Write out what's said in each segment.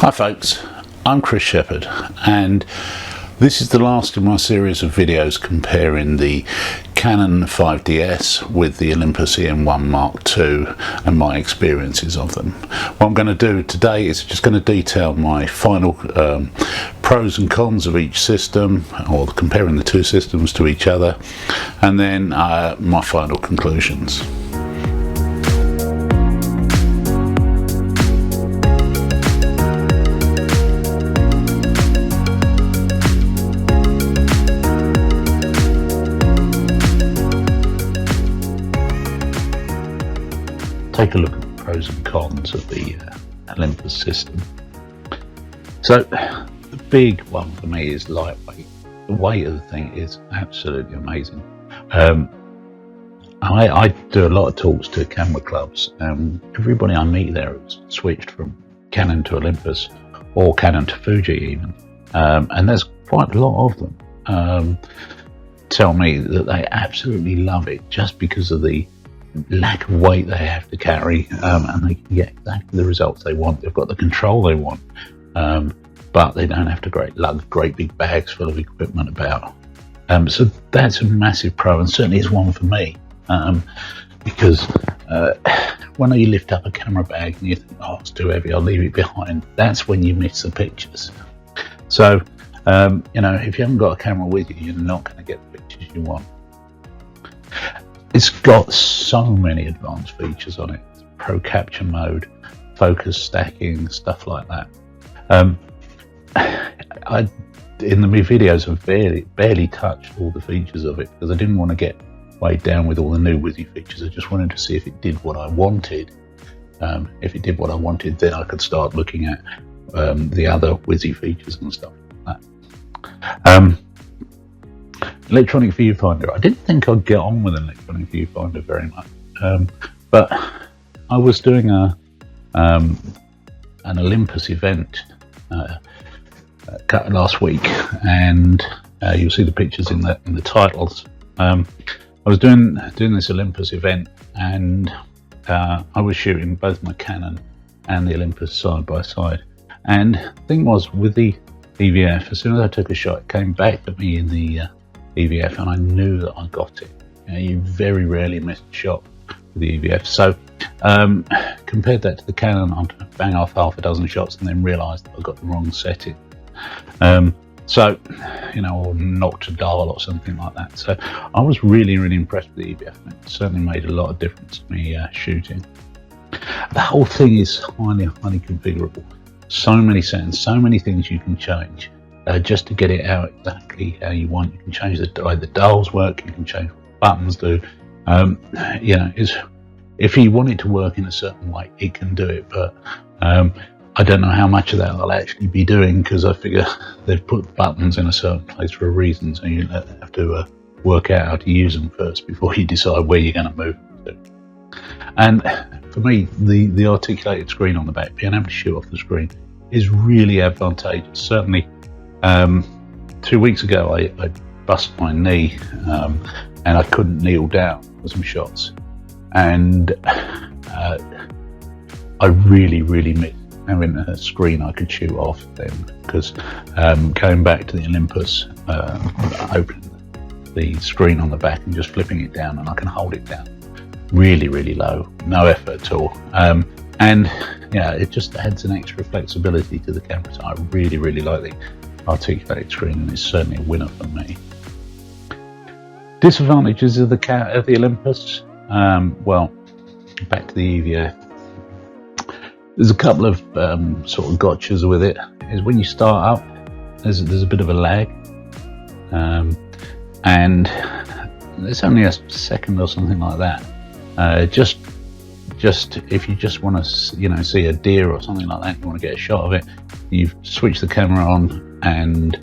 Hi folks, I'm Chris Shepherd and this is the last in my series of videos comparing the Canon 5DS with the Olympus EM1 Mark II and my experiences of them. What I'm going to do today is just going to detail my final pros and cons of each system, or comparing the two systems to each other, and then my final conclusions. Take a look at the pros and cons of the Olympus system. So the big one for me is lightweight. The weight of the thing is absolutely amazing. I do a lot of talks to camera clubs, and everybody I meet there has switched from Canon to Olympus or Canon to Fuji even, and there's quite a lot of them tell me that they absolutely love it just because of the lack of weight they have to carry, and they can get exactly the results they want. They've got the control they want, but they don't have to lug great big bags full of equipment about. So that's a massive pro, and certainly is one for me, because when you lift up a camera bag and you think, oh, it's too heavy, I'll leave it behind, that's when you miss the pictures. So you know, if you haven't got a camera with you, you're not going to get the pictures you want. It's got so many advanced features on it: pro capture mode, focus stacking, stuff like that. In my videos I've barely touched all the features of it because I didn't want to get weighed down with all the new Wizzy features. I just wanted to see if it did what I wanted. If it did what I wanted, then I could start looking at the other Wizzy features and stuff like that. Electronic viewfinder. I didn't think I'd get on with an electronic viewfinder very much, but I was doing an Olympus event last week, and you'll see the pictures in the titles. I was doing this Olympus event, and I was shooting both my Canon and the Olympus side by side. And the thing was, with the EVF, as soon as I took a shot, it came back to me in the EVF, and I knew that I got it. You know, you very rarely miss a shot with the EVF. So compared that to the Canon, I'd bang off half a dozen shots and then realised that I got the wrong setting. So, you know, or knocked a dial or something like that. So I was really impressed with the EVF, and it certainly made a lot of difference to me shooting. The whole thing is highly configurable. So many settings, so many things you can change. Just to get it out exactly how you want. You can change the way the dials work, you can change what the buttons do. You know, if you want it to work in a certain way, it can do it, but I don't know how much of that I'll actually be doing, because I figure they've put buttons in a certain place for a reason, so you have to work out how to use them first before you decide where you're going to move them to. And for me, the articulated screen on the back, being able to shoot off the screen, is really advantageous. Certainly 2 weeks ago I bust my knee, and I couldn't kneel down for some shots, and I really missed having a screen I could shoot off then, because going back to the Olympus, opening the screen on the back and just flipping it down, and I can hold it down really low, no effort at all, and yeah, it just adds an extra flexibility to the camera. So I really like the articulated screen, and it's certainly a winner for me. Disadvantages of the Olympus. Well, back to the EVF. There's a couple of sort of gotchas with it. Is when you start up, there's a bit of a lag, and it's only a second or something like that. Just if you just want to, you know, see a deer or something like that, you want to get a shot of it, you switch the camera on, and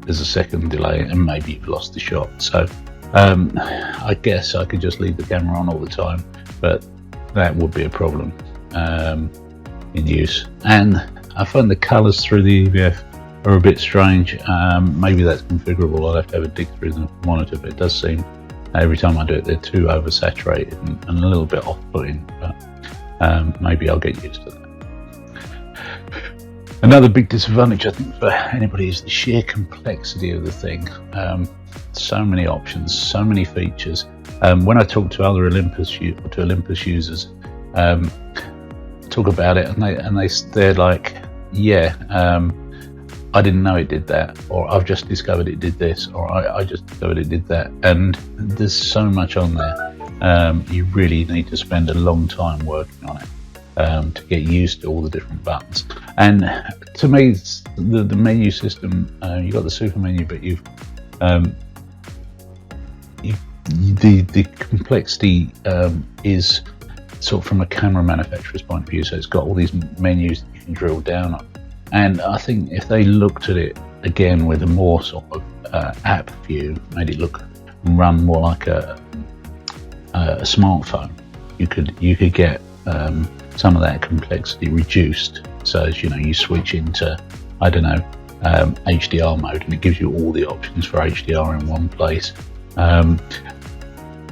there's a second delay, and maybe you've lost the shot. So I guess I could just leave the camera on all the time, but that would be a problem in use. And I find the colours through the EVF are a bit strange. Maybe that's configurable. I'll have to have a dig through the monitor, but it does seem every time I do it they're too oversaturated and a little bit off-putting, but maybe I'll get used to that. Another big disadvantage, I think, for anybody is the sheer complexity of the thing. So many options, so many features. When I talk to other Olympus users, talk about it, and they're like, yeah, I didn't know it did that, or I've just discovered it did this, or I just discovered it did that. And there's so much on there. You really need to spend a long time working on it to get used to all the different buttons. And to me, the menu system, you've got the super menu, but the complexity is sort of from a camera manufacturer's point of view. So it's got all these menus that you can drill down on. And I think if they looked at it again with a more sort of app view, made it look and run more like a smartphone, you could get some of that complexity reduced. So as you know, you switch into, I don't know, HDR mode, and it gives you all the options for HDR in one place.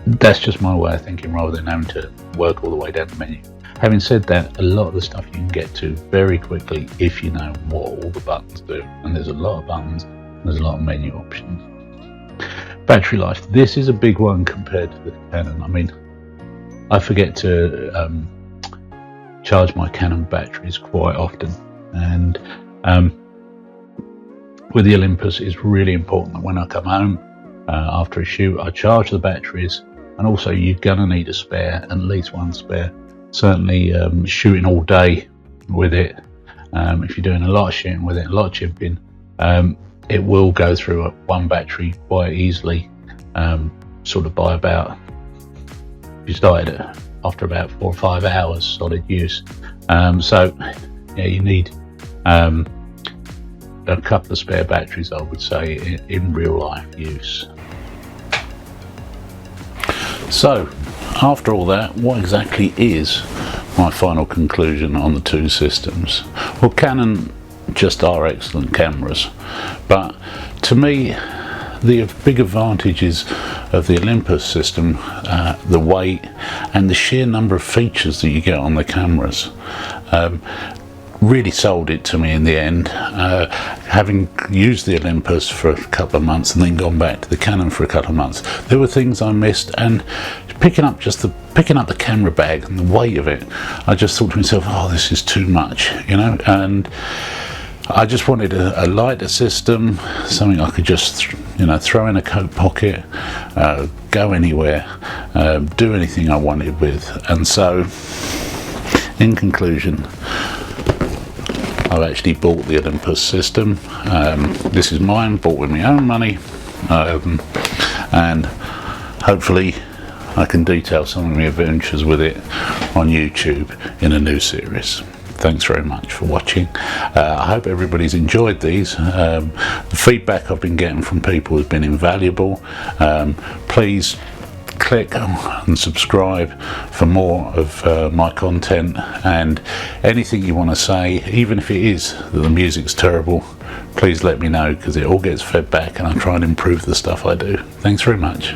That's just my way of thinking, rather than having to work all the way down the menu. Having said that, a lot of the stuff you can get to very quickly if you know what all the buttons do. And there's a lot of buttons, and there's a lot of menu options. Battery life. This is a big one compared to the Canon. I mean, I forget to charge my Canon batteries quite often. And with the Olympus, it's really important that when I come home after a shoot, I charge the batteries. And also, you're going to need a spare, at least one spare. Certainly shooting all day with it, if you're doing a lot of shooting with it, a lot of chipping, it will go through one battery quite easily, sort of by about, if you started it after about 4 or 5 hours solid use. So yeah, you need a couple of spare batteries, I would say, in real life use. So after all that, what exactly is my final conclusion on the two systems? Well, Canon just are excellent cameras, but to me, the big advantages of the Olympus system, the weight and the sheer number of features that you get on the cameras, really sold it to me in the end. Having used the Olympus for a couple of months and then gone back to the Canon for a couple of months, there were things I missed, and picking up the camera bag and the weight of it, I just thought to myself, oh, this is too much, you know. And I just wanted a lighter system, something I could just, you know, throw in a coat pocket, go anywhere, do anything I wanted with. And so, in conclusion, I've actually bought the Olympus system. This is mine, bought with my own money, and hopefully I can detail some of my adventures with it on YouTube in a new series. Thanks very much for watching. I hope everybody's enjoyed these. The feedback I've been getting from people has been invaluable. Please click and subscribe for more of my content, and anything you want to say, even if it is that the music's terrible, please let me know, because it all gets fed back and I try and improve the stuff I do. Thanks very much.